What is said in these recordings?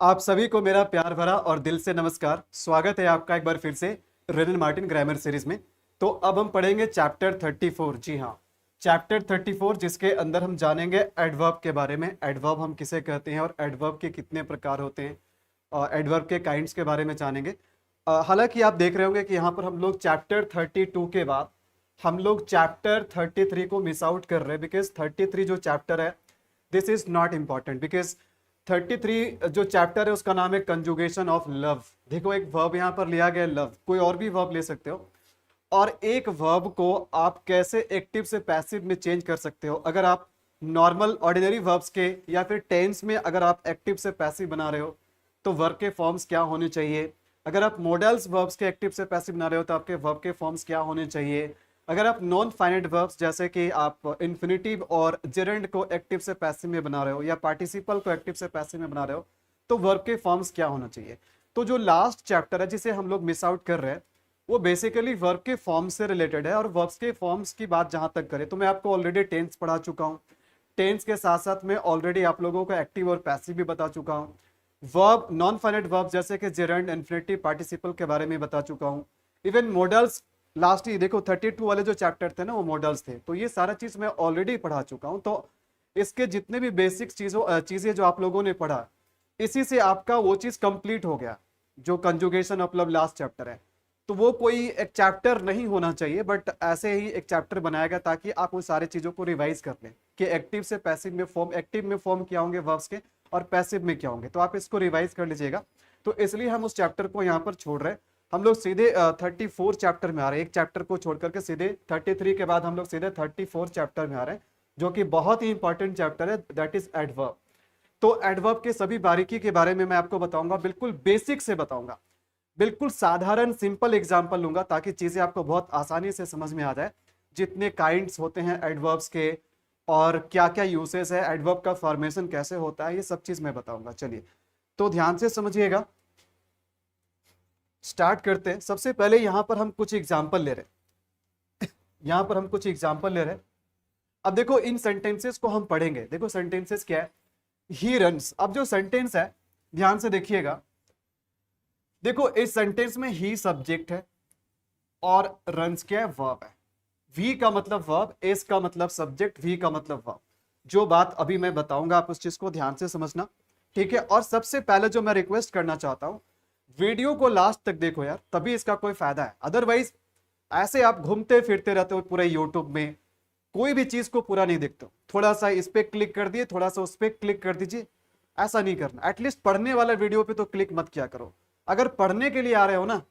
आप सभी को मेरा प्यार भरा और दिल से नमस्कार। स्वागत है आपका एक बार फिर से रेनन मार्टिन ग्रामर सीरीज में। तो अब हम पढ़ेंगे चैप्टर 34। जी हाँ, चैप्टर 34 जिसके अंदर हम जानेंगे एडवर्ब के बारे में। एडवर्ब हम किसे कहते हैं और एडवर्ब के कितने प्रकार होते हैं और एडवर्ब के काइंड्स के बारे में जानेंगे। हालांकि आप देख रहे होंगे कि यहाँ पर हम लोग चैप्टर 32 के बाद हम लोग चैप्टर 33 को मिस आउट कर रहे हैं, बिकॉज 33 जो चैप्टर है this is not important. Because 33 जो चैप्टर है उसका नाम है कंजुगेशन ऑफ लव। देखो, एक वर्ब यहाँ पर लिया गया लव, कोई और भी वर्ब ले सकते हो, और एक वर्ब को आप कैसे एक्टिव से पैसिव में चेंज कर सकते हो। अगर आप नॉर्मल ऑर्डिनरी वर्ब्स के या फिर टेंस में अगर आप एक्टिव से पैसिव बना रहे हो तो वर्ब के फॉर्म्स क्या होने चाहिए। अगर आप मॉडल्स वर्ब्स के एक्टिव से पैसिव बना रहे हो तो आपके वर्ब के फॉर्म्स क्या होने चाहिए। अगर आप नॉन फाइनाइट वर्ब्स जैसे कि आप इन्फिनिटिव और जेरेंड को एक्टिव से पैसिव में बना रहे हो या पार्टिसिपल को एक्टिव से पैसिव में बना रहे हो तो वर्ब के फॉर्म्स क्या होना चाहिए। तो जो लास्ट चैप्टर है जिसे हम लोग मिस आउट कर रहे हैं वो बेसिकली वर्ब के फॉर्म से रिलेटेड है। और वर्ब्स के फॉर्म्स की बात जहां तक करें तो मैं आपको ऑलरेडी टेंस पढ़ा चुका हूँ। टेंस के साथ साथ में ऑलरेडी आप लोगों को एक्टिव और पैसिव भी बता चुका हूँ। वर्ब नॉन फाइनाइट वर्ब जैसे कि जेरेंड, इन्फिनिटिव, पार्टिसिपल के बारे में बता चुका हूँ। इवन मॉडल्स लास्ट ही देखो 32 वाले जो चैप्टर थे ना वो मॉडल्स थे, तो ये सारा चीज मैं ऑलरेडी पढ़ा चुका हूँ। तो इसके जितने भी बेसिक चीजें जो आप लोगों ने पढ़ा इसी से आपका वो चीज कंप्लीट हो गया। जो conjugation of love last chapter है तो वो कोई एक चैप्टर नहीं होना चाहिए, बट ऐसे ही एक चैप्टर बनाया गया ताकि आप उन सारी चीजों को रिवाइज कर लें कि एक्टिव से पैसिव में फॉर्म, एक्टिव में फॉर्म क्या होंगे वर्ब्स के और पैसिव में क्या होंगे। तो आप इसको रिवाइज कर लीजिएगा। तो इसलिए हम उस चैप्टर को यहाँ पर छोड़ रहे हैं। हम लोग सीधे 34 चैप्टर में आ रहे हैं। एक चैप्टर को छोड़ करके सीधे 33 के बाद हम लोग सीधे 34 चैप्टर में आ रहे हैं जो कि बहुत ही इंपॉर्टेंट चैप्टर है, दैट इज एडवर्ब। तो एडवर्ब के सभी बारीकी के बारे में मैं आपको बताऊंगा, बिल्कुल बेसिक से बताऊंगा, बिल्कुल साधारण सिंपल एग्जांपल लूंगा ताकि चीजें आपको बहुत आसानी से समझ में आ जाए। जितने काइंड्स होते हैं एडवर्ब्स के और क्या क्या यूसेस है, एडवर्ब का फॉर्मेशन कैसे होता है, ये सब चीज मैं बताऊंगा। चलिए तो ध्यान से समझिएगा, स्टार्ट करते हैं। सबसे पहले यहां पर हम कुछ एग्जांपल ले रहे हैं यहां पर हम कुछ एग्जांपल ले रहे हैं। अब देखो इन सेंटेंसेस को हम पढ़ेंगे। देखो सेंटेंसेस क्या है, ही रन्स। अब जो सेंटेंस है ध्यान से देखिएगा। देखो इस सेंटेंस में ही सब्जेक्ट है और रन्स क्या है, वर्ब है। वी का मतलब वर्ब, एस का मतलब सब्जेक्ट, वी का मतलब वर्ब। जो बात अभी मैं बताऊंगा आप उस चीज को ध्यान से समझना, ठीक है। और सबसे पहले जो मैं रिक्वेस्ट करना चाहता हूं, वीडियो को लास्ट तक देखो यार, तभी इसका कोई फायदा है। अदरवाइज ऐसे आप घूमते फिरते रहते हो पूरे यूट्यूब में, कोई भी चीज को पूरा नहीं देखते हो। थोड़ा सा इस पे क्लिक कर दिए, थोड़ा सा उस पे क्लिक कर दीजिए, ऐसा नहीं करना। एटलीस्ट पढ़ने वाला वीडियो पे तो क्लिक मत किया करो। अगर पढ़ने के लिए आ रहे हो ना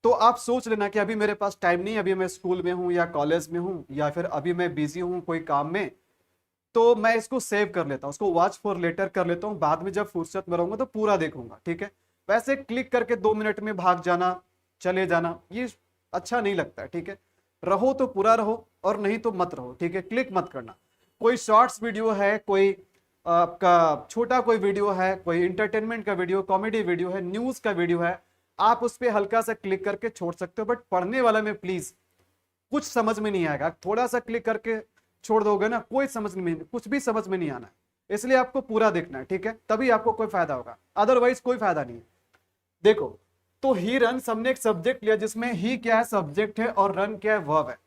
तो आप सोच लेना कि अभी मेरे पास टाइम नहीं, अभी मैं स्कूल में हूं या कॉलेज में हूं या फिर अभी मैं बिजी हूं कोई काम में, तो मैं इसको सेव कर लेता हूं, उसको वॉच फॉर लेटर कर लेता हूं। बाद में जब फुर्सत में रहूंगा तो पूरा देखूंगा, ठीक है। वैसे क्लिक करके 2 मिनट में भाग जाना, चले जाना, ये अच्छा नहीं लगता है, ठीक है। रहो तो पूरा रहो और नहीं तो मत रहो, ठीक है। क्लिक मत करना। कोई शॉर्ट्स वीडियो है, कोई आपका छोटा कोई वीडियो है, कोई इंटरटेनमेंट का वीडियो, कॉमेडी वीडियो है, न्यूज का वीडियो है, आप उस पर हल्का सा क्लिक करके छोड़ सकते हो। बट पढ़ने वाला में प्लीज कुछ समझ में नहीं आएगा। थोड़ा सा क्लिक करके छोड़ दोगे ना, कोई समझ में, कुछ भी समझ में नहीं आना है। इसलिए आपको पूरा देखना है, ठीक है, तभी आपको कोई फायदा होगा, अदरवाइज कोई फायदा नहीं है। देखो तो ही रन, हमने एक सब्जेक्ट लिया जिसमें ही क्या है, सब्जेक्ट है, और रन क्या है, वर्ब है।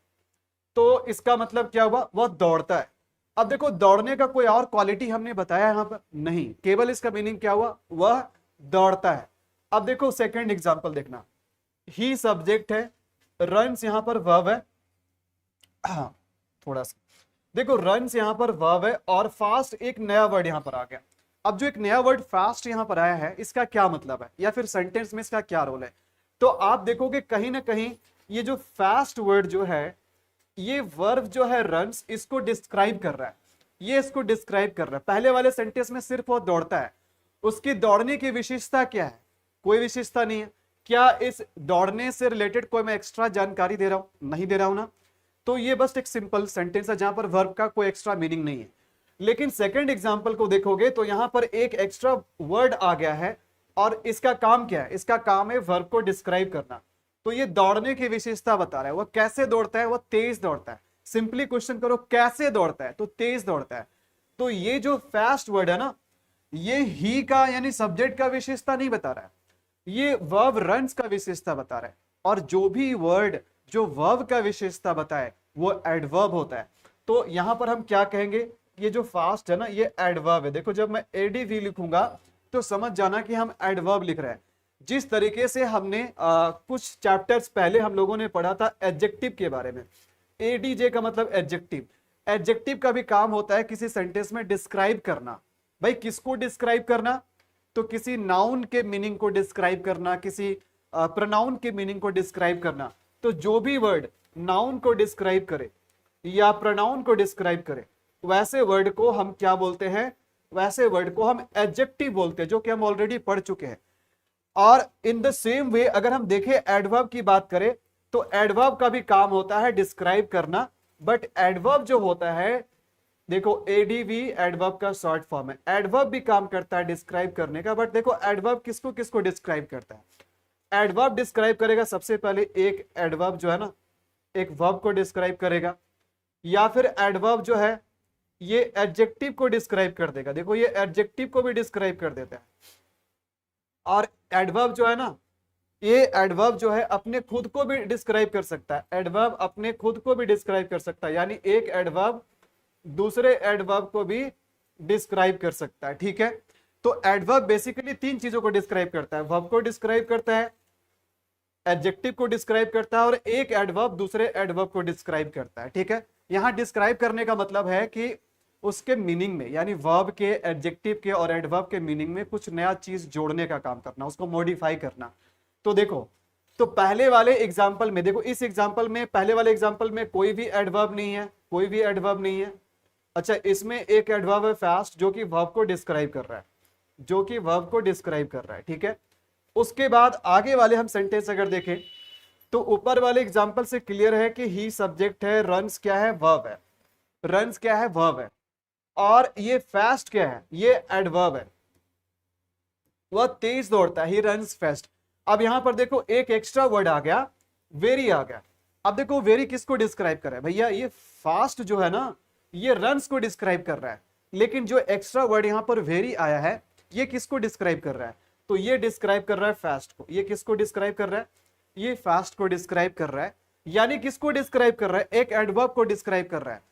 तो इसका मतलब क्या हुआ, वह दौड़ता है। अब देखो दौड़ने का कोई और क्वालिटी हमने बताया यहां पर नहीं, केवल इसका मीनिंग क्या हुआ, वह दौड़ता है। अब देखो सेकंड एग्जांपल देखना, ही सब्जेक्ट है, रन्स यहां पर वर्ब है। हाँ, थोड़ा सा देखो रन्स यहां पर वर्ब है और फास्ट एक नया वर्ड यहां पर आ गया। अब जो एक नया वर्ड फास्ट यहां पर आया है इसका क्या मतलब है या फिर सेंटेंस में इसका क्या रोल है। तो आप देखोगे कहीं ना कहीं ये जो फास्ट वर्ड जो है, ये वर्ब जो है रन्स, इसको डिस्क्राइब कर रहा है, ये इसको डिस्क्राइब कर रहा है। पहले वाले सेंटेंस में सिर्फ वो दौड़ता है, उसकी दौड़ने की विशेषता क्या है, कोई विशेषता नहीं है। क्या इस दौड़ने से रिलेटेड कोई मैं एक्स्ट्रा जानकारी दे रहा हूं, नहीं दे रहा हूं ना। तो ये बस एक सिंपल सेंटेंस है जहां पर वर्ब का कोई एक्स्ट्रा मीनिंग नहीं है। लेकिन सेकंड एग्जांपल को देखोगे तो यहां पर एक एक्स्ट्रा वर्ड आ गया है और इसका काम क्या है, इसका काम है वर्ब को डिस्क्राइब करना। तो ये दौड़ने की विशेषता बता रहा है, वह कैसे दौड़ता है, वह तेज दौड़ता है। सिंपली क्वेश्चन करो कैसे दौड़ता है, तो तेज दौड़ता है। तो ये जो फास्ट वर्ड है ना, ये ही का यानी सब्जेक्ट का विशेषता नहीं बता रहा है, ये वर्ब रन्स का विशेषता बता रहा है। और जो भी वर्ड जो वर्ब का विशेषता बताए वो एडवर्ब होता है। तो यहां पर हम क्या कहेंगे, ये जो फास्ट है ना ये एडवर्ब है। देखो जब मैं एडीवी लिखूंगा तो समझ जाना कि हम एडवर्ब लिख रहे हैं। जिस तरीके से हमने कुछ चैप्टर्स पहले हम लोगों ने पढ़ा था एडजेक्टिव के बारे में, एडीजे का मतलब एडजेक्टिव। एडजेक्टिव का भी काम होता है किसी सेंटेंस में डिस्क्राइब करना। भाई किसको डिस्क्राइब करना, तो किसी नाउन के मीनिंग को डिस्क्राइब करना, किसी प्रोनाउन के मीनिंग को डिस्क्राइब करना। तो जो भी वर्ड नाउन को डिस्क्राइब करे या प्रोनाउन को डिस्क्राइब करे वैसे वर्ड को हम क्या बोलते हैं, वैसे वर्ड को हम एडजेक्टिव बोलते हैं, जो कि हम ऑलरेडी पढ़ चुके हैं। और इन द सेम वे अगर हम देखें एडवर्ब की बात करें तो एडवर्ब का भी काम होता है डिस्क्राइब करना। बट एडवर्ब जो होता है, देखो एडीवी एडवर्ब का शॉर्ट फॉर्म है, एडवर्ब भी काम करता है डिस्क्राइब करने का। बट देखो एडवर्ब किसको किसको डिस्क्राइब करता है, एडवर्ब डिस्क्राइब करेगा सबसे पहले एक एडवर्ब जो है ना एक वर्ब को डिस्क्राइब करेगा, या फिर एडवर्ब जो है ये एडजेक्टिव को डिस्क्राइब कर देगा। देखो ये एडजेक्टिव को भी डिस्क्राइब कर देता है। और एडवर्ब जो है ना ये एडवर्ब जो है अपने खुद को भी डिस्क्राइब कर सकता है, एडवर्ब अपने खुद को भी डिस्क्राइब कर सकता है, यानी एक एडवर्ब दूसरे एडवर्ब को भी डिस्क्राइब कर सकता है। ठीक है, तो एडवर्ब बेसिकली तीन चीजों को डिस्क्राइब करता है, वर्ब को डिस्क्राइब करता है, एडजेक्टिव को डिस्क्राइब करता है, और एक एडवर्ब दूसरे एडवर्ब को डिस्क्राइब करता है। ठीक है, यहां डिस्क्राइब करने का मतलब है कि उसके मीनिंग में, यानी वर्ब के, एडजेक्टिव के और एडवर्ब के मीनिंग में कुछ नया चीज जोड़ने का काम करना, उसको मॉडिफाई करना। तो देखो, तो पहले वाले एग्जाम्पल में देखो, इस एग्जाम्पल में, पहले वाले एग्जाम्पल में कोई भी एडवर्ब नहीं है, कोई भी एडवर्ब नहीं है। अच्छा, इसमें एक एडवर्ब है फास्ट जो कि वर्ब को डिस्क्राइब कर रहा है, जो कि वर्ब को डिस्क्राइब कर रहा है। ठीक है, उसके बाद आगे वाले हम सेंटेंस अगर देखें तो ऊपर वाले एग्जाम्पल से क्लियर है कि ही सब्जेक्ट है, रन्स क्या है, वर्ब है, रन्स क्या है, वर्ब है, और ये फास्ट क्या है, ये एडवर्ब है, वह तेज दौड़ता है, ही रन्स फास्ट। अब यहां पर देखो एक एक्स्ट्रा वर्ड आ गया, वेरी आ गया। अब देखो वेरी किसको डिस्क्राइब कर रहा है भैया, ये फास्ट जो है ना ये रन्स को डिस्क्राइब कर रहा है, लेकिन जो एक्स्ट्रा वर्ड यहां पर वेरी आया है ये किसको डिस्क्राइब कर रहा है, तो ये डिस्क्राइब कर रहा है फास्ट को। ये किसको डिस्क्राइब कर रहा है, ये फास्ट को डिस्क्राइब कर रहा है, यानी किसको डिस्क्राइब कर रहा है, एक एडवर्ब को डिस्क्राइब कर रहा है।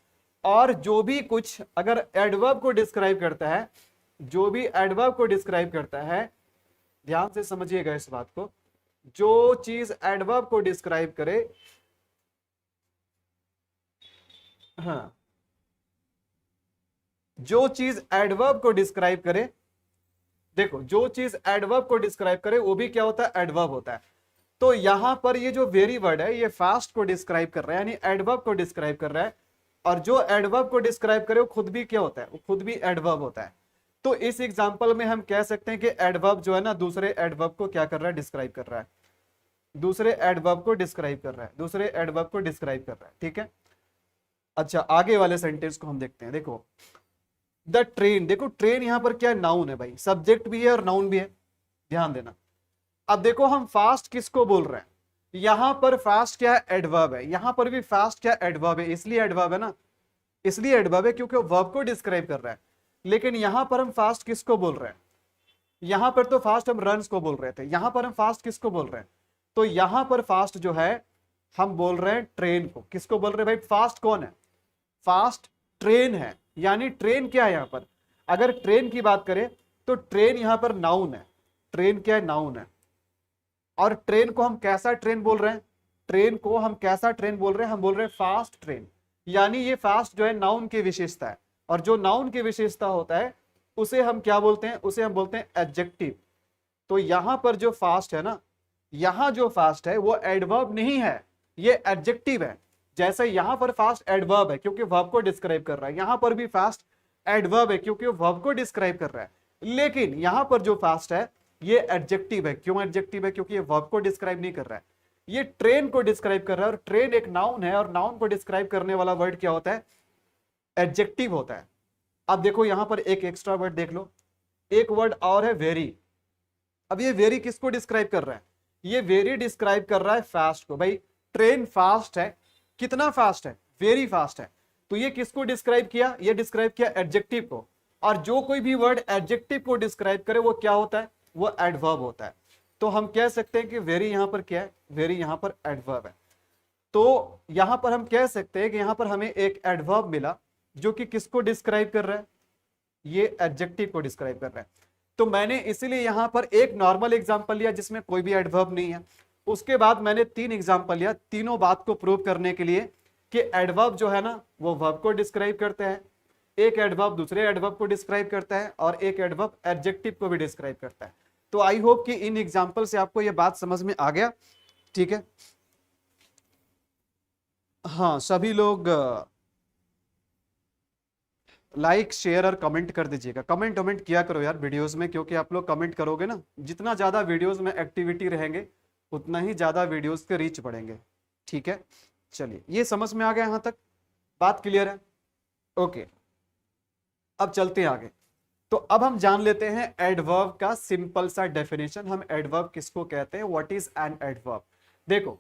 और जो भी कुछ अगर एडवर्ब को डिस्क्राइब करता है, जो भी एडवर्ब को डिस्क्राइब करता है, ध्यान से समझिएगा इस बात को, जो चीज एडवर्ब को डिस्क्राइब करे, हाँ, जो चीज एडवर्ब को डिस्क्राइब करे, देखो जो चीज एडवर्ब को डिस्क्राइब करे वो भी क्या होता है, एडवर्ब होता है। तो यहां पर ये जो वेरी वर्ड है ये फास्ट को डिस्क्राइब कर रहा है, यानी एडवर्ब को डिस्क्राइब कर रहा है, और जो एडवर्ब को डिस्क्राइब करे वो खुद भी क्या होता है, वो खुद भी एडवर्ब होता है। तो इस एग्जांपल में हम कह सकते हैं कि एडवर्ब जो है ना दूसरे एडवर्ब को क्या कर रहा है, डिस्क्राइब कर रहा है, दूसरे एडवर्ब को डिस्क्राइब कर रहा है, दूसरे एडवर्ब को डिस्क्राइब कर रहा है। ठीक है, अच्छा आगे वाले सेंटेंस को हम देखते हैं। देखो द ट्रेन, देखो ट्रेन यहां पर क्या है, नाउन है भाई, सब्जेक्ट भी है और नाउन भी है, ध्यान देना। अब देखो हम फास्ट किसको बोल रहे हैं, यहां पर फास्ट क्या है, एडवर्ब है, यहां पर भी फास्ट क्या एडवर्ब है, इसलिए एडवर्ब है ना, इसलिए एडवर्ब है क्योंकि वर्ब को डिस्क्राइब कर रहा है। लेकिन यहां पर हम फास्ट किसको बोल रहे हैं, यहां पर तो फास्ट हम रन्स को बोल रहे थे, यहां पर हम फास्ट किसको बोल रहे हैं, तो यहां पर फास्ट जो है हम बोल रहे हैं ट्रेन को। किसको बोल रहे हैं भाई, फास्ट कौन है, फास्ट ट्रेन है, यानी ट्रेन क्या है यहां पर, अगर ट्रेन की बात करें तो ट्रेन यहां पर नाउन है, ट्रेन क्या है, नाउन है। और ट्रेन को हम कैसा ट्रेन बोल रहे हैं, ट्रेन को हम कैसा ट्रेन बोल रहे हैं, हम बोल रहे हैं फास्ट ट्रेन, यानी ये फास्ट जो है नाउन की विशेषता है, और जो नाउन की विशेषता होता है उसे हम क्या बोलते हैं, उसे हम बोलते हैं एडजेक्टिव। तो यहां पर जो फास्ट है ना, यहां जो फास्ट है वो एडवर्ब नहीं है, ये एडजेक्टिव है। जैसे यहां पर फास्ट एडवर्ब है क्योंकि वर्ब को डिस्क्राइब कर रहा है, यहां पर भी फास्ट एडवर्ब है क्योंकि वर्ब को डिस्क्राइब कर रहा है, लेकिन यहां पर जो फास्ट है ये एडजेक्टिव है। क्यों एडजेक्टिव है, क्योंकि ये वर्ब को डिस्क्राइब नहीं कर रहा है, ये ट्रेन को डिस्क्राइब कर रहा है, और ट्रेन एक नाउन है, और नाउन को डिस्क्राइब करने वाला वर्ड क्या होता है, एडजेक्टिव होता है। अब देखो यहां पर एक एक्स्ट्रा वर्ड देख लो, एक वर्ड और है वेरी। अब ये वेरी किसको डिस्क्राइब कर रहा है, ये वेरी डिस्क्राइब कर रहा है फास्ट को। भाई ट्रेन फास्ट है, कितना फास्ट है, वेरी फास्ट है, तो ये किसको डिस्क्राइब किया, ये डिस्क्राइब किया एडजेक्टिव को। और जो कोई भी वर्ड एडजेक्टिव को डिस्क्राइब करे वो क्या होता है, वो एडवर्ब होता है। तो हम कह सकते हैं कि वेरी यहां पर क्या है, वेरी यहां पर एडवर्ब है। तो यहां पर हम कह सकते हैं कि यहां पर हमें एक एडवर्ब मिला जो कि किसको डिस्क्राइब कर रहा है, ये एडजेक्टिव को डिस्क्राइब कर रहा है। तो मैंने इसीलिए यहां पर एक नॉर्मल एग्जांपल लिया जिसमें कोई भी एडवर्ब नहीं है। उसके बाद मैंने 3 एग्जांपल लिया, तीनों बात को प्रूव करने के लिए कि एडवर्ब जो है ना वो वर्ब को डिस्क्राइब करता है, एक एडवर्ब दूसरे एडवर्ब को डिस्क्राइब करता है, और एक एडवर्ब एडजेक्टिव को भी डिस्क्राइब करता है। तो आई होप कि इन एग्जांपल से आपको ये बात समझ में आ गया। ठीक है, हाँ सभी लोग लाइक शेयर और कमेंट कर दीजिएगा, कमेंट वमेंट किया करो यार वीडियोस में, क्योंकि आप लोग कमेंट करोगे ना, जितना ज्यादा वीडियोस में एक्टिविटी रहेंगे उतना ही ज्यादा वीडियोस के रीच बढ़ेंगे। ठीक है, चलिए ये समझ में आ गया, यहां तक बात क्लियर है। ओके, अब चलते हैं आगे। तो अब हम जान लेते हैं एडवर्ब का सिंपल सा डेफिनेशन। हम एडवर्ब किसको कहते हैं, व्हाट इज एन एडवर्ब। देखो,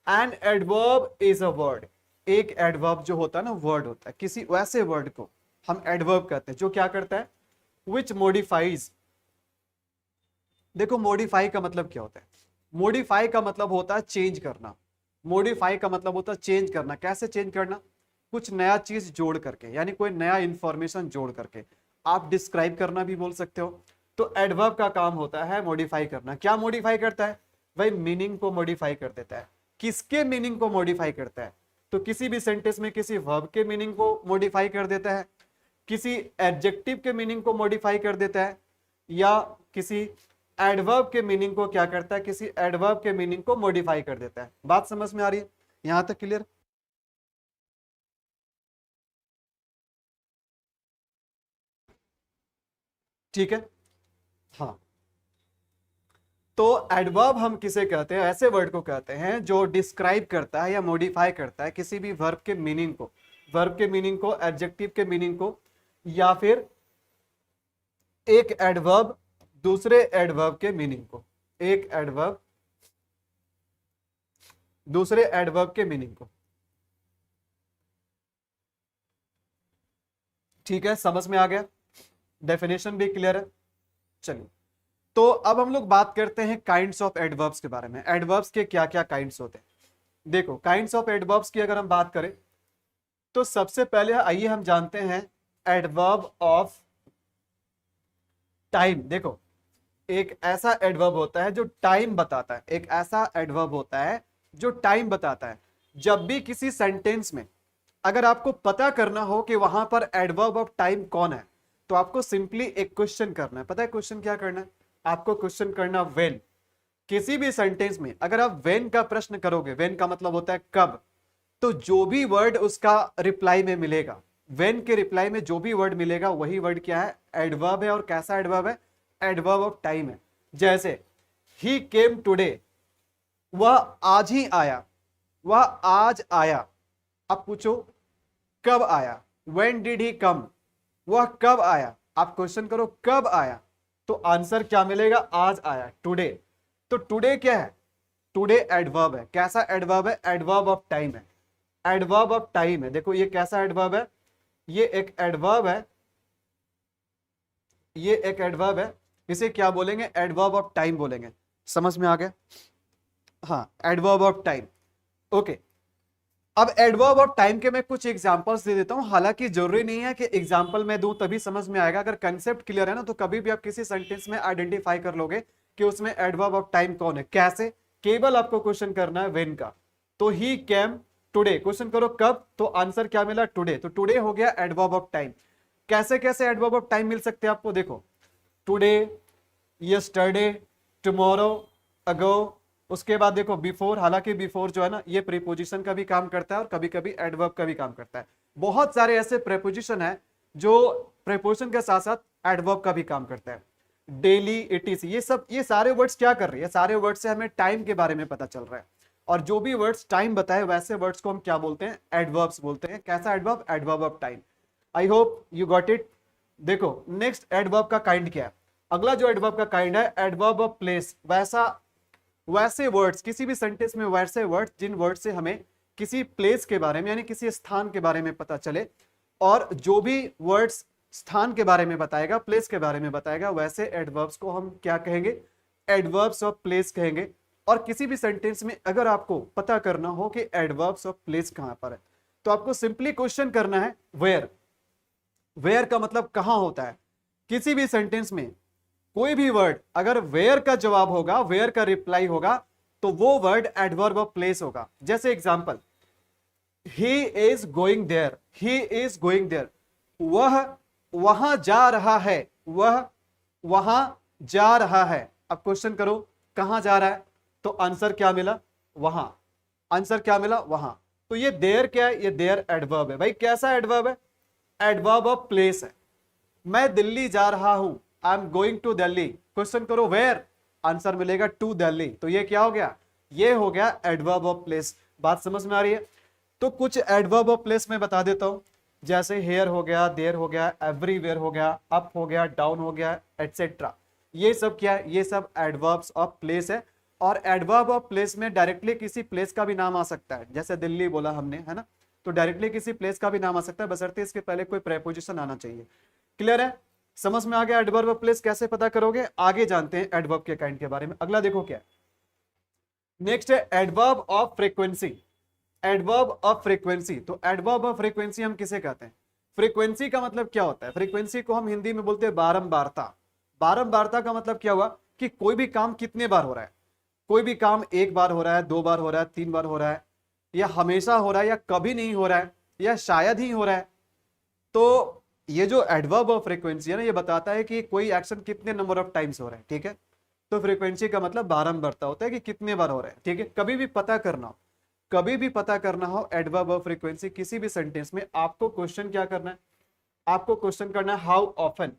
an adverb is a word, एक एडवर्ब जो होता है ना वर्ड होता है, किसी वैसे वर्ड को हम एडवर्ब कहते हैं जो क्या करता है, विच मॉडिफाइज। देखो मॉडिफाई का मतलब क्या होता है, मॉडिफाई का मतलब होता है चेंज करना, मॉडिफाई का मतलब होता है चेंज करना। कैसे चेंज करना, कुछ नया चीज जोड़ करके, यानी कोई नया इंफॉर्मेशन जोड़ करके। आप डिस्क्राइब करना भी बोल सकते हो। तो एडवर्ब का काम होता है मॉडिफाई करना। क्या मॉडिफाई करता है भाई, मीनिंग को मॉडिफाई कर देता है। किसके मीनिंग को मॉडिफाई करता है, तो किसी भी सेंटेंस में किसी वर्ब के मीनिंग को मॉडिफाई कर देता है, किसी एडजेक्टिव के मीनिंग को मॉडिफाई कर देता है, या किसी एडवर्ब के मीनिंग को क्या करता है, किसी एडवर्ब के मीनिंग को मॉडिफाई कर देता है। बात समझ में आ रही है यहां तक क्लियर। ठीक है, हाँ। तो एडवर्ब हम किसे कहते हैं, ऐसे वर्ड को कहते हैं जो डिस्क्राइब करता है या मॉडिफाई करता है किसी भी वर्ब के मीनिंग को, वर्ब के मीनिंग को, एडजेक्टिव के मीनिंग को, या फिर एक एडवर्ब दूसरे एडवर्ब के मीनिंग को, एक एडवर्ब दूसरे एडवर्ब के मीनिंग को। ठीक है, समझ में आ गया, डेफिनेशन भी क्लियर है। चलिए, तो अब हम लोग बात करते हैं काइंड्स ऑफ एडवर्ब्स के बारे में। एडवर्ब्स के क्या क्या काइंड्स होते हैं। देखो, काइंड्स ऑफ एडवर्ब्स की अगर हम बात करें तो सबसे पहले आइए हम जानते हैं एडवर्ब ऑफ टाइम। देखो, एक ऐसा एडवर्ब होता है जो टाइम बताता है, एक ऐसा एडवर्ब होता है जो टाइम बताता है। जब भी किसी सेंटेंस में अगर आपको पता करना हो कि वहां पर एडवर्ब ऑफ टाइम कौन है, तो आपको सिंपली एक क्वेश्चन करना है। पता है क्वेश्चन क्या करना है, आपको क्वेश्चन करना व्हेन। किसी भी सेंटेंस में अगर आप व्हेन का प्रश्न करोगे, व्हेन का मतलब होता है कब, तो जो भी वर्ड उसका रिप्लाई में मिलेगा, व्हेन के रिप्लाई में जो भी वर्ड मिलेगा वही वर्ड क्या है, एडवर्ब है। और कैसा एडवर्ब है, एडवर्ब ऑफ टाइम है। जैसे ही केम टुडे, वह आज ही आया, वह आज आया। अब पूछो कब आया, व्हेन डिड ही कम, वह कब आया। आप क्वेश्चन करो कब आया, तो आंसर क्या मिलेगा, आज आया, टुडे। तो टुडे क्या है, टुडे एडवर्ब है। कैसा एडवर्ब है, एडवर्ब ऑफ टाइम है, एडवर्ब ऑफ टाइम है। देखो ये कैसा एडवर्ब है, ये एक एडवर्ब है, ये एक एडवर्ब है। इसे क्या बोलेंगे, एडवर्ब ऑफ टाइम बोलेंगे। समझ में आ गया, हाँ, एडवर्ब ऑफ टाइम। ओके, अब एडवर्ब ऑफ टाइम के मैं कुछ एग्जांपल्स दे देता हूं। हालांकि जरूरी नहीं है कि एग्जांपल मैं दूं तभी समझ में आएगा। अगर कंसेप्ट क्लियर है ना, तो कभी भी आप किसी सेंटेंस में आइडेंटिफाई कर लोगे कि उसमें एडवर्ब ऑफ टाइम कौन है। कैसे, केवल आपको क्वेश्चन करना है व्हेन का। तो ही केम टुडे, क्वेश्चन करो कब, तो आंसर क्या मिला, टुडे। तो टुडे हो गया एडवर्ब ऑफ टाइम। कैसे कैसे एडवर्ब ऑफ टाइम मिल सकते हैं आपको, देखो टुडे, यस्टरडे, टुमारो, अगो। उसके बाद देखो बिफोर, हालांकि बिफोर जो है ना ये प्रीपोजिशन का भी काम करता है और कभी कभी एडवर्ब का भी काम करता है। बहुत सारे ऐसे प्रीपोजिशन है जो प्रीपोजिशन के साथ साथ एडवर्ब का भी काम करता है। डेली, इटिस, ये सब, ये सारे वर्ड्स क्या कर रही है, सारे वर्ड्स से हमें टाइम के बारे में पता चल रहा है। और जो भी वर्ड्स टाइम बताए वैसे वर्ड्स को हम क्या बोलते हैं, एडवर्ब्स बोलते हैं। कैसा adverb, adverb of time. I hope you got it. देखो नेक्स्ट एडवर्ब का काइंड क्या है, अगला जो एडवर्ब का काइंड है एडवर्ब ऑफ प्लेस। वैसे वर्ड्स, किसी भी सेंटेंस में वैसे वर्ड्स जिन वर्ड से हमें किसी प्लेस के बारे में यानी किसी स्थान के बारे में पता चले, और जो भी वर्ड्स स्थान के बारे में बताएगा, प्लेस के बारे में बताएगा, वैसे एडवर्ब्स को हम क्या कहेंगे, एडवर्ब्स ऑफ प्लेस कहेंगे। और किसी भी सेंटेंस में अगर आपको पता करना हो कि एडवर्ब्स ऑफ प्लेस कहां पर है, तो आपको सिंपली क्वेश्चन करना है वेयर। वेयर का मतलब कहां होता है। किसी भी सेंटेंस में कोई भी वर्ड अगर वेयर का जवाब होगा, वेयर का रिप्लाई होगा, तो वो वर्ड एडवर्ब ऑफ प्लेस होगा। जैसे example, he is going there, he is going there, वह वहां जा रहा है, वह वहां जा रहा है। अब क्वेश्चन करो कहां जा रहा है, तो आंसर क्या मिला, वहां। आंसर क्या मिला, वहां। तो ये देयर क्या है, ये देयर एडवर्ब है। भाई कैसा एडवर्ब है, एडवर्ब ऑफ प्लेस है। मैं दिल्ली जा रहा हूं, I am going to Delhi. Question करो वेयर, आंसर मिलेगा टू दिल्ली। तो ये क्या हो गया, ये हो गया एडवर्ब ऑफ प्लेस। बात समझ में आ रही है। तो कुछ एडवर्ब ऑफ प्लेस में बता देता हूं, जैसे हेयर हो गया, देयर हो गया, एवरीवेयर हो गया, अप हो गया, डाउन हो गया, एटसेट्रा। ये सब क्या है, ये सब एडवर्ब्स ऑफ प्लेस है। और एडवर्ब ऑफ प्लेस में डायरेक्टली किसी प्लेस का भी नाम आ सकता है, जैसे दिल्ली बोला हमने, है ना, तो डायरेक्टली किसी प्लेस का भी नाम आ सकता है, बशर्ते इसके पहले कोई प्रेपोजिशन आना चाहिए। क्लियर है, समझ में आ गया एडवर्ब ऑफ प्लेस कैसे पता करोगे। आगे जानते हैं एडवर्ब के काइंड के बारे में। अगला देखो क्या, नेक्स्ट है adverb of frequency. Adverb of frequency, तो एडवर्ब ऑफ फ्रीक्वेंसी हम किसे कहते हैं। फ्रीक्वेंसी का मतलब क्या होता है, फ्रीक्वेंसी को हम हिंदी में बोलते हैं बारंबारता। बारंबारता का मतलब क्या हुआ कि कोई भी काम कितने बार हो रहा है। कोई भी काम एक बार हो रहा है, दो बार हो रहा है, तीन बार हो रहा है, या हमेशा हो रहा है, या कभी नहीं हो रहा है, या शायद ही हो रहा है। तो ये जो एडवर्ब ऑफ फ्रीक्वेंसी है ना, ये बताता है कि कोई एक्शन कितने नंबर ऑफ टाइम्स हो रहा है। ठीक है, तो फ्रीक्वेंसी का मतलब बारंबारता होता है कि कितने बार हो रहा है। ठीक है, कभी भी पता करना हो, कभी भी पता करना हो एडवर्ब ऑफ फ्रीक्वेंसी किसी भी सेंटेंस में, आपको क्वेश्चन क्या करना है, आपको क्वेश्चन करना है हाउ ऑफन।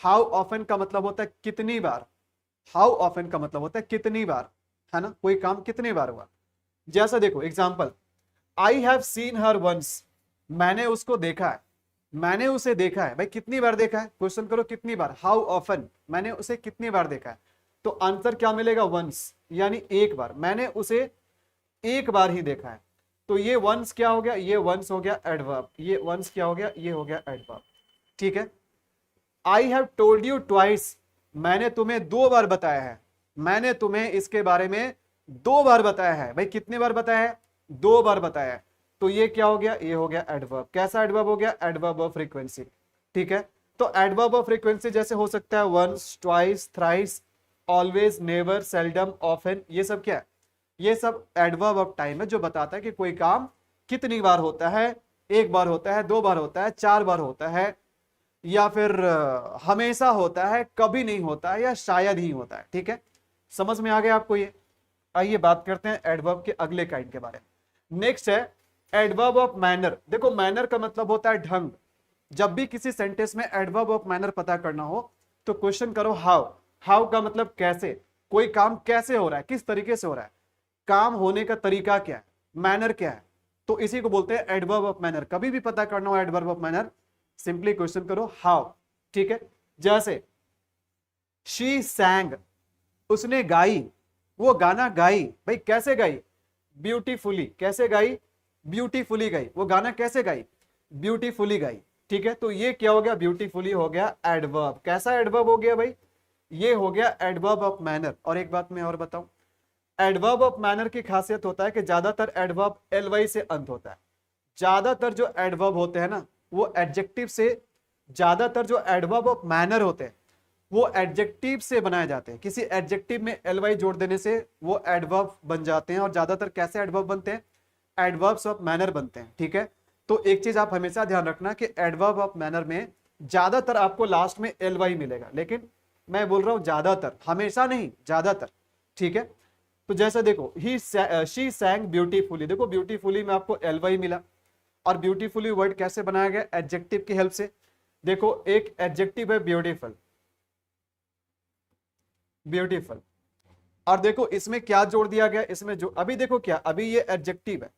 हाउ ऑफन का मतलब होता है कितनी बार। हाउ ऑफन का मतलब होता है कितनी बार, है ना, कोई काम कितनी बार हुआ। जैसा देखो example, I have seen her once, मैंने उसको देखा है, मैंने उसे देखा है। भाई कितनी बार देखा है, क्वेश्चन करो कितनी बार, हाउ ऑफन, मैंने उसे कितनी बार देखा है। तो आंसर क्या मिलेगा, वंस, यानी एक बार। मैंने उसे एक बार ही देखा है, तो ये वंस क्या हो गया, ये वंस हो गया एडवर्ब। ये वंस क्या हो गया, ये हो गया एडवर्ब। ठीक है, I have told you twice, मैंने तुम्हें दो बार बताया है, मैंने तुम्हें इसके बारे में दो बार बताया है। भाई कितने बार बताया है, दो बार बताया है। तो ये क्या हो गया, ये हो गया एडवर्ब। कैसा एडवर्ब हो गया, एडवर्ब ऑफ फ्रीक्वेंसी। ठीक है, तो एडवर्ब ऑफ फ्रीक्वेंसी जैसे हो सकता है once, twice, thrice, always, never, seldom, often. ये सब क्या है, ये सब एडवर्ब ऑफ टाइम है, जो बताता है कि कोई काम कितनी बार होता है। एक बार होता है, दो बार होता है, चार बार होता है, या फिर हमेशा होता है, कभी नहीं होता है, या शायद ही होता है। ठीक है, समझ में आ गया आपको ये। आइए बात करते हैं एडवर्ब के अगले काइंड के बारे में। नेक्स्ट है एडवर्ब ऑफ मैनर। देखो मैनर का मतलब होता है ढंग। जब भी किसी सेंटेंस में एडवर्ब ऑफ मैनर पता करना हो, तो क्वेश्चन करो हाउ। हाउ का मतलब कैसे, कोई काम कैसे हो रहा है, किस तरीके से हो रहा है, काम होने का तरीका क्या है, मैनर क्या है। तो इसी को बोलते हैं एडवर्ब ऑफ मैनर। कभी भी पता करना हो adverb of manner, simply question करो हाउ। ठीक है, जैसे शी सैंग, उसने गाई, वो गाना गाई। भाई कैसे गाई, ब्यूटीफुली। कैसे गाई, ब्यूटीफुली गाई। वो गाना कैसे गाई, ब्यूटीफुली गाई। ठीक है, तो ये क्या हो गया, ब्यूटीफुली हो गया एडवर्ब। कैसा एडवर्ब हो गया भाई, ये हो गया एडवर्ब ऑफ मैनर। और एक बात मैं और बताऊं, एडवर्ब ऑफ मैनर की खासियत होता है कि ज्यादातर एडवर्ब एलवाई से अंत होता है। ज्यादातर जो एडवर्ब होते हैं ना, वो एडजेक्टिव से, ज्यादातर जो एडवर्ब ऑफ मैनर होते हैं वो एडजेक्टिव से बनाए जाते हैं। किसी एडजेक्टिव में एलवाई जोड़ देने से वो एडवर्ब बन जाते हैं। और ज्यादातर कैसे एडवर्ब बनते हैं, एडवर्ब्स ऑफ मैनर बनते हैं। ठीक है, तो एक चीज आप हमेशा ध्यान रखना कि एडवर्ब ऑफ मैनर में ज्यादातर आपको लास्ट में एलवाई मिलेगा। लेकिन मैं बोल रहा हूं ज्यादातर, हमेशा नहीं, ज्यादातर। ठीक है, तो जैसे देखो शी सैंग ब्यूटीफुली, देखो ब्यूटीफुली में आपको एलवाई मिला। और ब्यूटीफुली वर्ड कैसे बनाया गया, एडजेक्टिव की हेल्प से। देखो एक एडजेक्टिव है ब्यूटीफुल, ब्यूटीफुल, और देखो इसमें क्या जोड़ दिया गया, इसमें जो अभी देखो क्या, अभी ये एडजेक्टिव है,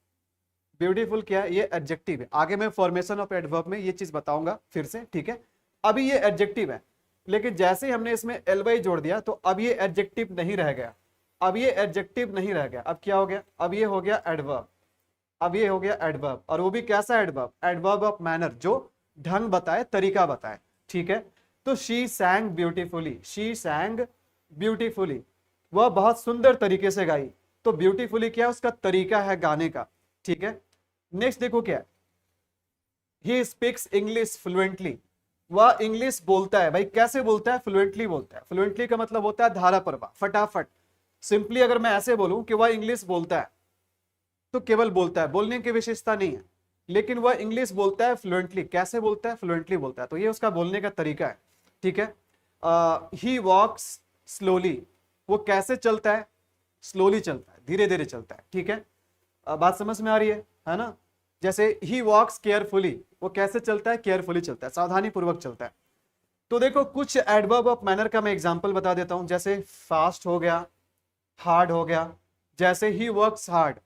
ब्यूटीफुल क्या है, ये एडजेक्टिव है। आगे मैं फॉर्मेशन ऑफ एडवर्ब में ये चीज बताऊंगा फिर से। ठीक है, अभी ये एडजेक्टिव है, लेकिन जैसे ही हमने इसमें एलवाई जोड़ दिया तो अब ये एडजेक्टिव नहीं रह गया। अब ये एडजेक्टिव नहीं रह गया, अब क्या हो गया, अब ये हो गया एडवर्ब। अब ये हो गया एडवर्ब, और वो भी कैसा एडवर्ब, एडवर्ब ऑफ मैनर, जो ढंग बताए, तरीका बताए। ठीक है। तो शी सैंग ब्यूटीफुली, शी सैंग ब्यूटीफुली, वह बहुत सुंदर तरीके से गाई। तो ब्यूटीफुली क्या है, उसका तरीका है गाने का, ठीक है। नेक्स्ट देखो क्या है, ही स्पीक्स इंग्लिश फ्लुएंटली, वह इंग्लिश बोलता है। भाई कैसे बोलता है, फ्लुएंटली बोलता है। फ्लुएंटली का मतलब होता है धारा प्रवाह, फटाफट। सिंपली अगर मैं ऐसे बोलूं कि वह इंग्लिश बोलता है, तो केवल बोलता है, बोलने की विशेषता नहीं है, लेकिन वह इंग्लिश बोलता है फ्लुएंटली। कैसे बोलता है, फ्लुएंटली बोलता है, तो ये उसका बोलने का तरीका है, ठीक है। ही वॉक्स स्लोली, वो कैसे चलता है, स्लोली चलता है, धीरे धीरे चलता है, ठीक है। बात समझ में आ रही है ना। जैसे ही वॉक्स केयरफुली, वो कैसे चलता है, केयरफुली चलता है, सावधानी पूर्वक चलता है। तो देखो कुछ एडवर्ब ऑफ मैनर का मैं एग्जांपल बता देता हूं, जैसे फास्ट हो गया, हार्ड हो गया। जैसे ही वर्क्स हार्ड,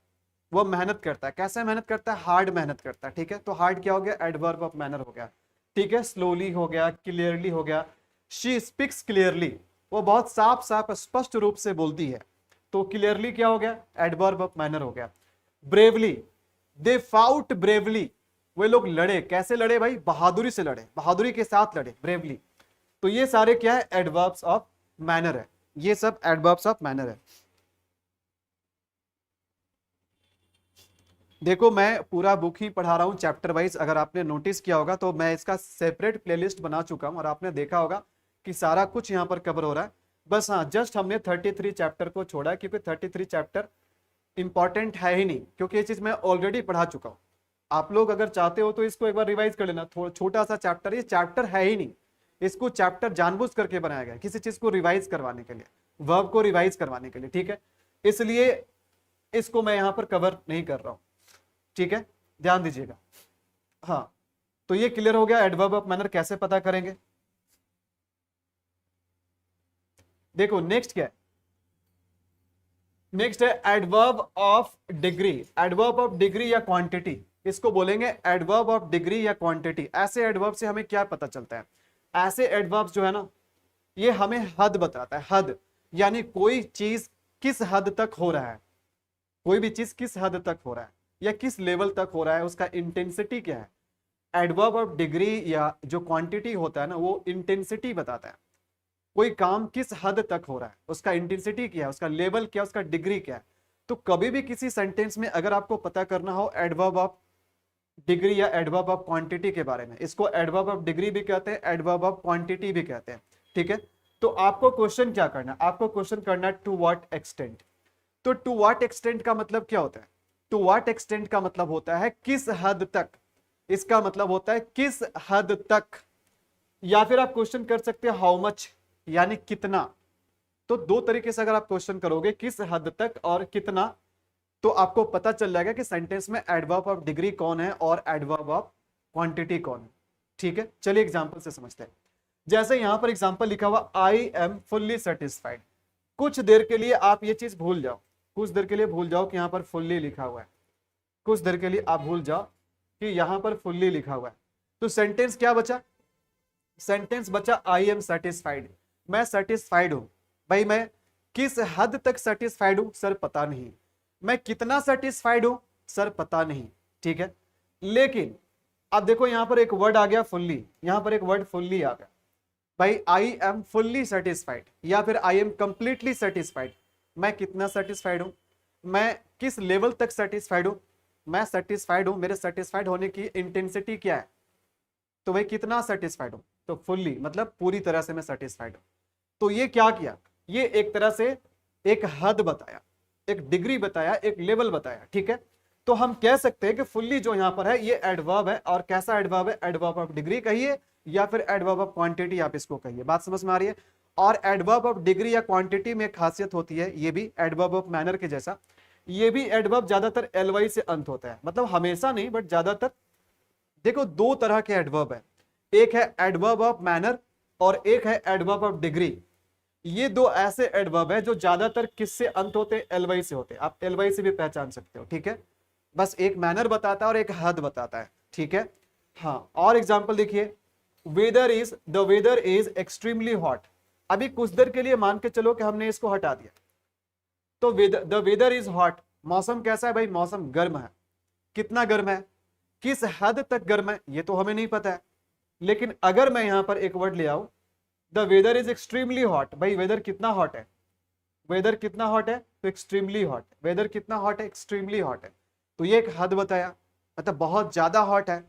वो मेहनत करता है। कैसे मेहनत करता है, हार्ड मेहनत करता है, ठीक है। तो हार्ड क्या हो गया, एडवर्ब ऑफ मैनर हो गया, ठीक है। स्लोली हो गया, क्लियरली हो गया। शी स्पीक्स क्लियरली, वो बहुत साफ साफ स्पष्ट रूप से बोलती है। तो क्लियरली क्या हो गया, एडवर्ब ऑफ मैनर हो गया। ब्रेवली, दे फाउट ब्रेवली, वे लोग लड़े। कैसे लड़े भाई, बहादुरी से लड़े, बहादुरी के साथ लड़े, ब्रेवली। तो ये सारे क्या है, एडवर्ब्स ऑफ मैनर है, ये सब एडवर्ब्स ऑफ मैनर है। देखो मैं पूरा बुक ही पढ़ा रहा हूं चैप्टर वाइज, अगर आपने नोटिस किया होगा तो मैं इसका सेपरेट प्लेलिस्ट बना चुका हूं, और आपने देखा होगा कि सारा कुछ यहां पर कवर हो रहा है। बस हाँ, जस्ट हमने 33 चैप्टर को छोड़ा है, क्योंकि 33 चैप्टर इंपॉर्टेंट है ही नहीं, क्योंकि ये चीज मैं ऑलरेडी पढ़ा चुका हूं। आप लोग अगर चाहते हो तो इसको एक बार रिवाइज कर लेना, थोड़ा छोटा सा चैप्टर, ये चैप्टर है ही नहीं। इसको चैप्टर जानबूझ करके बनाया गया किसी चीज को रिवाइज करवाने के लिए, वर्ब को रिवाइज करवाने के लिए, ठीक है। इसलिए इसको मैं यहां पर कवर नहीं कर रहा हूं, ठीक है, ध्यान दीजिएगा। हाँ, तो ये क्लियर हो गया एडवर्ब ऑफ मैनर कैसे पता करेंगे। देखो नेक्स्ट क्या है, नेक्स्ट है adverb of degree. Adverb of degree या क्वांटिटी, इसको बोलेंगे एडवर्ब ऑफ डिग्री या क्वांटिटी। ऐसे एडवर्ब से हमें क्या पता चलता है, ऐसे एडवर्ब जो है ना, ये हमें हद बताता है, हद, यानी कोई चीज किस हद तक हो रहा है, कोई भी चीज किस हद तक हो रहा है या किस लेवल तक हो रहा है, उसका इंटेंसिटी क्या है। एडवर्ब ऑफ डिग्री या जो क्वांटिटी होता है ना, वो इंटेंसिटी बताता है, कोई काम किस हद तक हो रहा है, उसका इंटेंसिटी क्या है, उसका लेवल क्या है, उसका डिग्री क्या है। तो कभी भी किसी सेंटेंस में अगर आपको पता करना हो एडवर्ब ऑफ डिग्री या एडवर्ब ऑफ क्वांटिटी के बारे में, इसको एडवर्ब ऑफ डिग्री भी कहते हैं, एडवर्ब ऑफ क्वांटिटी भी कहते हैं, ठीक है। तो आपको क्वेश्चन क्या करना है, आपको क्वेश्चन करना है टू व्हाट एक्सटेंट। तो टू व्हाट एक्सटेंट का मतलब क्या होता है, टू व्हाट एक्सटेंट का मतलब होता है किस हद तक, इसका मतलब होता है किस हद तक। या फिर आप क्वेश्चन कर सकते हैं हाउ मच, यानी कितना। तो दो तरीके से अगर आप क्वेश्चन करोगे किस हद तक और कितना, तो आपको पता चल जाएगा कि सेंटेंस में एडवर्ब ऑफ डिग्री कौन है और एडवर्ब ऑफ क्वांटिटी कौन है, ठीक है। चलिए एग्जांपल से समझते हैं। जैसे यहां पर एग्जांपल लिखा हुआ आई एम फुल्ली सेटिस्फाइड। कुछ देर के लिए आप ये चीज भूल जाओ, कुछ देर के लिए भूल जाओ कि यहां पर फुल्ली लिखा हुआ है, कुछ देर के लिए आप भूल जाओ कि यहां पर फुल्ली लिखा हुआ है। तो सेंटेंस क्या बचा, सेंटेंस बचा आई एम सेटिस्फाइड, मैं सेटिस्फाइड हूं। भाई मैं किस हद तक सेटिस्फाइड हूं, सर पता नहीं। मैं कितना सेटिस्फाइड हूं, सर पता नहीं, ठीक है। लेकिन अब देखो यहां पर एक वर्ड आ गया फुल्ली, यहां पर एक वर्ड फुल्ली आ गया। भाई आई एम फुल्ली सेटिस्फाइड या फिर आई एम कंप्लीटली सेटिस्फाइड, मैं कितना सेटिस्फाइड हूं, मैं किस लेवल तक सेटिस्फाइड हूं, मैं सेटिस्फाइड हूं, मेरे सेटिस्फाइड होने की इंटेंसिटी क्या है, तो भाई कितना सेटिस्फाइड हूं, तो फुल्ली मतलब पूरी तरह से मैं सेटिस्फाइड हूं। तो ये क्या किया, ये एक तरह से एक हद बताया, एक डिग्री बताया, एक लेवल बताया, ठीक है। तो हम कह सकते हैं कि फुल्ली जो यहां पर है ये एडवर्ब है, और कैसा एडवर्ब है, एडवर्ब ऑफ डिग्री कहिए या फिर एडवर्ब ऑफ क्वांटिटी आप इसको कहिए। बात समझ में आ रही है। और एडवर्ब ऑफ डिग्री या क्वांटिटी में एक खासियत होती है, ये भी एडवर्ब ऑफ मैनर के जैसा, ये भी एडवर्ब ज्यादातर एलवाई से अंत होता है, मतलब हमेशा नहीं बट ज्यादातर। देखो दो तरह के एडवर्ब है, एक है एडवर्ब ऑफ मैनर और एक है एडवर्ब ऑफ डिग्री। ये दो ऐसे एडवर्ब है जो ज्यादातर किससे अंत होते हैं, एलवाई से होते हैं। आप एलवाई से भी पहचान सकते हो, ठीक है। बस एक मैनर बताता है और एक हद बताता है, ठीक है। हाँ, और एग्जांपल देखिए, the weather is extremely hot. अभी कुछ देर के लिए मान के चलो कि हमने इसको हटा दिया, तो द वेदर इज हॉट, मौसम कैसा है भाई, मौसम गर्म है। कितना गर्म है, किस हद तक गर्म है, ये तो हमें नहीं पता है, लेकिन अगर मैं यहां पर एक वर्ड ले आऊं, the weather is extremely hot, भाई वेदर कितना हॉट है, वेदर कितना हॉट है, तो एक्सट्रीमली हॉट, वेदर कितना हॉट है, एक्सट्रीमली हॉट है। तो ये एक हद बताया, मतलब बहुत ज्यादा हॉट है,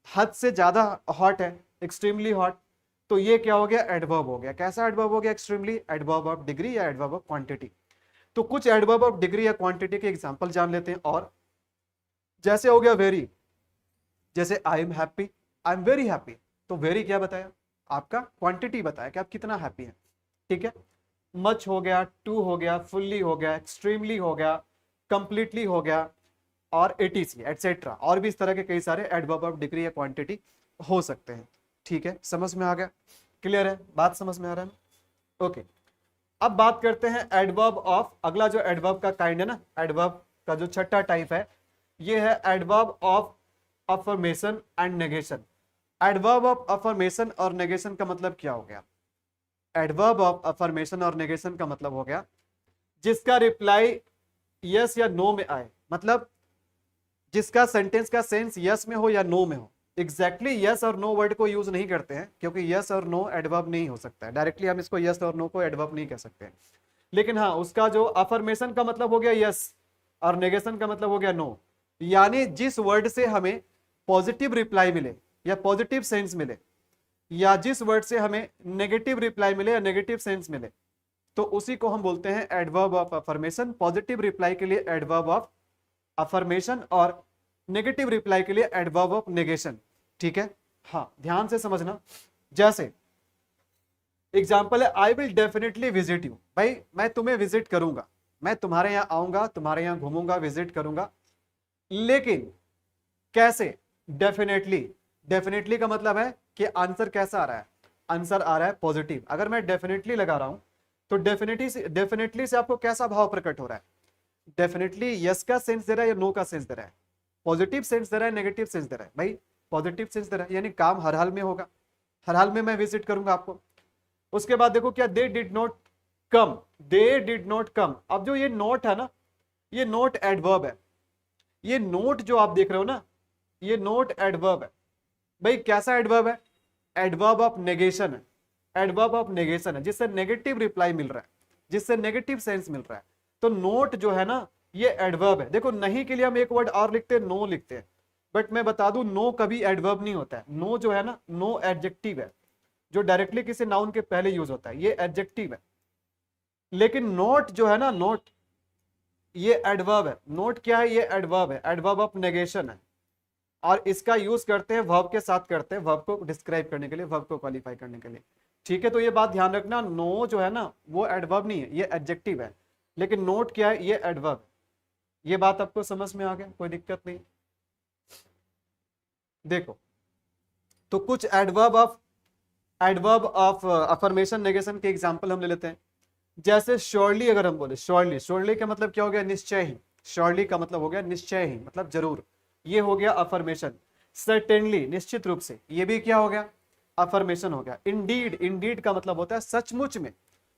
हद से ज्यादा हॉट है, एक्सट्रीमली हॉट। तो ये क्या हो गया, एडवर्ब हो गया। कैसा एडवर्ब हो गया, एक्सट्रीमली, एडवर्ब ऑफ डिग्री या एडवर्ब ऑफ क्वांटिटी। तो कुछ एडवर्ब ऑफ डिग्री या क्वांटिटी के एग्जांपल जान लेते हैं। और जैसे हो गया वेरी, जैसे I am happy, I am very happy, तो वेरी क्या बताया, आपका क्वांटिटी बताया कि आप कितना हैप्पी हैं, ठीक है। मच हो गया, टू हो गया, फुल्ली हो गया, एक्सट्रीमली हो गया, कंप्लीटली हो गया, और एटीसी एटसेट्रा, और भी इस तरह के कई सारे एडवर्ब ऑफ डिग्री या क्वांटिटी हो सकते हैं, ठीक है। समझ में आ गया, क्लियर है, बात समझ में आ रहा है, ओके। अब बात करते हैं एडवर्ब ऑफ, अगला जो एडवर्ब का काइंड है ना, एडवर्ब का जो छठा टाइप है, ये है adverb of affirmation and negation. Adverb of affirmation और नेगेशन का मतलब क्या हो गया, एडवर्ब ऑफ अफर्मेशन और नेगेशन का मतलब हो गया जिसका रिप्लाई यस या नो में आए, मतलब जिसका सेंटेंस का सेंस यस में हो या नो में हो। एग्जैक्टली यस और नो वर्ड को यूज नहीं करते हैं, क्योंकि यस और नो एडवर्ब नहीं हो सकता है, डायरेक्टली हम इसको यस और नो को एडवर्ब नहीं कह सकते हैं। लेकिन हाँ, उसका जो अफर्मेशन का मतलब हो गया यस और नेगेशन का मतलब हो गया नो, यानी जिस वर्ड से हमें पॉजिटिव रिप्लाई मिले या पॉजिटिव सेंस मिले, या जिस वर्ड से हमें नेगेटिव रिप्लाई मिले या नेगेटिव सेंस मिले, तो उसी को हम बोलते हैं adverb of affirmation. Positive reply के लिए एडवर्ब ऑफ अफर्मेशन और नेगेटिव रिप्लाई के लिए एडवर्ब ऑफ नेगेशन, ठीक है। हाँ, ध्यान से समझना। जैसे एग्जाम्पल है, I will definitely visit you, भाई मैं तुम्हें विजिट करूंगा, मैं तुम्हारे यहां आऊंगा, तुम्हारे यहां घूमूंगा, विजिट करूंगा, लेकिन कैसे, डेफिनेटली। डेफिनेटली का मतलब है कि आंसर कैसा आ रहा है, आंसर आ रहा है पॉजिटिव। अगर मैं डेफिनेटली लगा रहा हूं तो डेफिनेटली से आपको कैसा भाव प्रकट हो रहा है, डेफिनेटली यस का सेंस दे रहा है या नो का सेंस दे रहा है, पॉजिटिव सेंस दे रहा है, नेगेटिव सेंस दे रहा है, भाई पॉजिटिव सेंस दे रहा है, यानी काम हर हाल में होगा, हर हाल में मैं विजिट करूंगा आपको। उसके बाद देखो क्या, they did not come, they did not come. अब जो ये नोट है ना, ये नोट एडवर्ब है, ये नोट जो आप देख रहे हो ना, ये नोट एडवर्ब है। भाई कैसा एडवर्ब है, एडवर्ब ऑफ नेगेशन है, एडवर्ब ऑफ नेगेशन है, जिससे नेगेटिव रिप्लाई मिल रहा है, जिससे नेगेटिव सेंस मिल रहा है। तो नोट जो है ना, ये एडवर्ब है। देखो नहीं के लिए हम एक वर्ड और लिखते हैं, नो लिखते हैं, बट मैं बता दूं नो कभी एडवर्ब नहीं होता है। नो जो है ना, नो एडजेक्टिव है, जो डायरेक्टली किसी नाउन के पहले यूज होता है, ये एडजेक्टिव है। लेकिन नोट जो है ना, नोट ये एडवर्ब है। नोट क्या है, ये एडवर्ब है, एडवर्ब ऑफ नेगेशन है, और इसका यूज करते हैं वर्ब के साथ, करते हैं वर्ब को डिस्क्राइब करने के लिए, वर्ब को क्वालिफाई करने के लिए, ठीक है। तो ये बात ध्यान रखना, नो जो है ना वो एडवर्ब नहीं है, ये एडजेक्टिव है, लेकिन नोट क्या है, ये एडवर्ब। ये बात आपको समझ में आ गया, कोई दिक्कत नहीं। देखो तो कुछ एडवर्ब ऑफ अफर्मेशन नेगेशन के एग्जांपल हम ले लेते हैं। जैसे श्योरली, अगर हम बोले श्योरली, श्योरली का मतलब क्या हो गया, निश्चय ही। श्योरली का मतलब हो गया निश्चय ही, मतलब जरूर, ये हो गया अफर्मेशन। सर्टेनली, निश्चित रूप से, ये भी क्या हो गया, अफर्मेशन हो गया। इंडीड, इंडीड का मतलब होता है सचमुच में,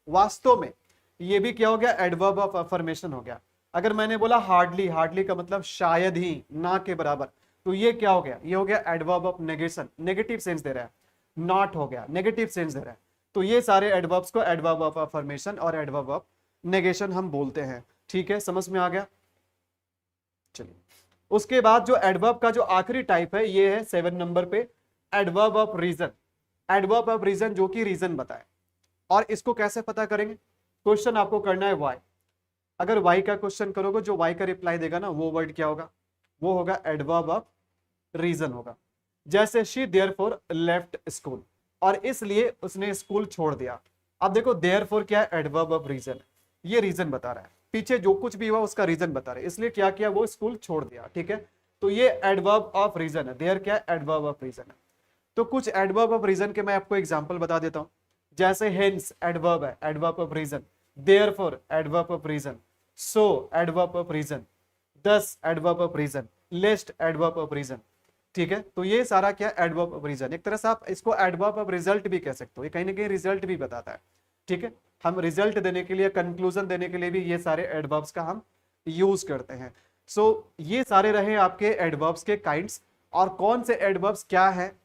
वास्तव में, ये भी क्या हो गया, एडवर्ब ऑफ अफर्मेशन हो गया। अगर मैंने बोला हार्डली, हार्डली का मतलब शायद ही, ना के बराबर, तो ये क्या हो गया, ये हो गया adverb of negation, negative sense दे रहा है। नॉट हो गया, नेगेटिव सेंस दे रहा है। तो ये सारे एडवर्ब्स को एडवर्ब ऑफ अफर्मेशन और एडवर्ब ऑफ नेगेशन हम बोलते हैं, ठीक है, समझ में आ गया। चलिए, उसके बाद जो एडवर्ब का जो आखिरी टाइप है, ये है 7 नंबर पे, adverb of reason. Adverb of reason जो कि रीजन बताए। और इसको कैसे पता करेंगे, क्वेश्चन आपको करना है वाई। अगर वाई का क्वेश्चन करोगे, जो वाई का रिप्लाई देगा ना, वो वर्ड क्या होगा, वो होगा एडवर्ब ऑफ रीजन होगा। जैसे शी देयरफॉर लेफ्ट स्कूल, और इसलिए उसने स्कूल छोड़ दिया। अब देखो देयरफॉर क्या है, एडवर्ब ऑफ रीजन, ये रीजन बता रहा है, पीछे जो कुछ भी हुआ उसका रीजन बता रहे, इसलिए क्या किया, वो स्कूल छोड़ दिया, ठीक है। तो ये एडवर्ब ऑफ रीजन है, देयर क्या है, एडवर्ब ऑफ रीजन है। तो कुछ एडवर्ब ऑफ रीजन के मैं आपको एग्जांपल बता देता हूं। जैसे हेंस एडवर्ब है, adverb of reason. Therefore adverb of reason. So adverb of reason. Thus adverb of reason. Lest adverb of reason, ठीक है। तो ये सारा क्या, एडवर्ब ऑफ रीजन। एक तरह से आप इसको एडवर्ब ऑफ रिजल्ट भी कह सकते हो, ये कहीं ना कहीं रिजल्ट भी बताता है, ठीक है। हम रिजल्ट देने के लिए, कंक्लूजन देने के लिए भी ये सारे एडवर्ब्स का हम यूज करते हैं। सो ये सारे रहे आपके एडवर्ब्स के काइंड्स। और कौन से एडवर्ब्स क्या है,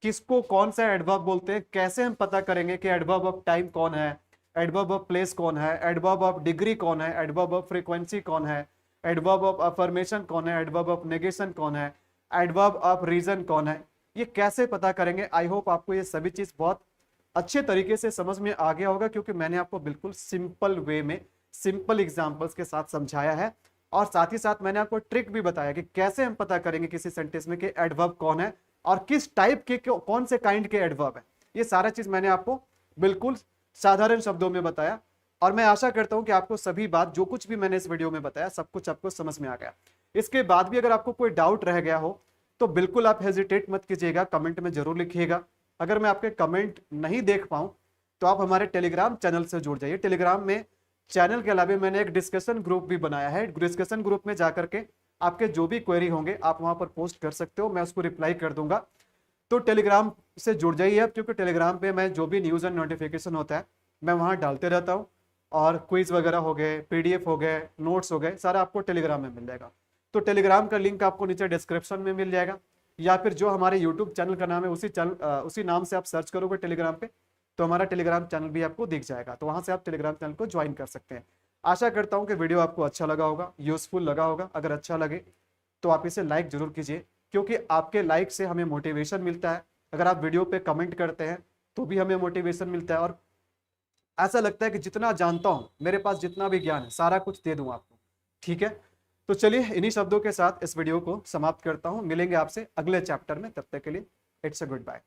किसको कौन सा एडवर्ब बोलते हैं, कैसे हम पता करेंगे कि एडवर्ब ऑफ टाइम कौन है, एडवर्ब ऑफ प्लेस कौन है, एडवर्ब ऑफ डिग्री कौन है, एडवर्ब ऑफ फ्रीक्वेंसी कौन है, एडवर्ब ऑफ अफर्मेशन कौन है, एडवर्ब ऑफ नेगेशन कौन है, एडवर्ब ऑफ रीजन कौन है, ये कैसे पता करेंगे। आई होप आपको ये सभी चीज बहुत अच्छे तरीके से समझ में आ गया होगा, क्योंकि मैंने आपको बिल्कुल सिंपल वे में सिंपल एग्जांपल्स के साथ समझाया है, और साथ ही साथ मैंने आपको ट्रिक भी बताया कि कैसे हम पता करेंगे किसी सेंटेंस में कि एडवर्ब कौन है और किस टाइप के कौन से काइंड के एडवर्ब है। ये सारा चीज मैंने आपको बिल्कुल साधारण शब्दों में बताया, और मैं आशा करता हूं कि आपको सभी बात जो कुछ भी मैंने इस वीडियो में बताया सब कुछ आपको समझ में आ गया। इसके बाद भी अगर आपको कोई डाउट रह गया हो तो बिल्कुल आप हेजिटेट मत कीजिएगा, कमेंट में जरूर लिखिएगा। अगर मैं आपके कमेंट नहीं देख पाऊं तो आप हमारे टेलीग्राम चैनल से जुड़ जाइए। टेलीग्राम में चैनल के अलावा मैंने एक डिस्कशन ग्रुप भी बनाया है। डिस्कशन ग्रुप में जाकर के आपके जो भी क्वेरी होंगे आप वहां पर पोस्ट कर सकते हो, मैं उसको रिप्लाई कर दूंगा। तो टेलीग्राम से जुड़ जाइए अब, क्योंकि टेलीग्राम पे मैं जो भी न्यूज़ एंड नोटिफिकेशन होता है मैं वहाँ डालते रहता हूँ, और क्विज वगैरह हो गए, पीडीएफ हो गए, नोट्स हो गए, सारा आपको टेलीग्राम में मिल जाएगा। तो टेलीग्राम का लिंक आपको नीचे डिस्क्रिप्शन में मिल जाएगा, या फिर जो हमारे यूट्यूब चैनल का नाम है उसी नाम से आप सर्च करोगे टेलीग्राम पे तो हमारा टेलीग्राम चैनल भी आपको दिख जाएगा, तो वहाँ से आप टेलीग्राम चैनल को ज्वाइन कर सकते हैं। आशा करता हूँ कि वीडियो आपको अच्छा लगा होगा, यूजफुल लगा होगा। अगर अच्छा लगे तो आप इसे लाइक जरूर कीजिए, क्योंकि आपके लाइक से हमें मोटिवेशन मिलता है। अगर आप वीडियो पे कमेंट करते हैं तो भी हमें मोटिवेशन मिलता है, और ऐसा लगता है कि जितना जानता हूं, मेरे पास जितना भी ज्ञान है सारा कुछ दे दूं आपको। ठीक है, तो चलिए इन्हीं शब्दों के साथ इस वीडियो को समाप्त करता हूं। मिलेंगे आपसे अगले चैप्टर में, तब तक के लिए इट्स अ गुड बाय।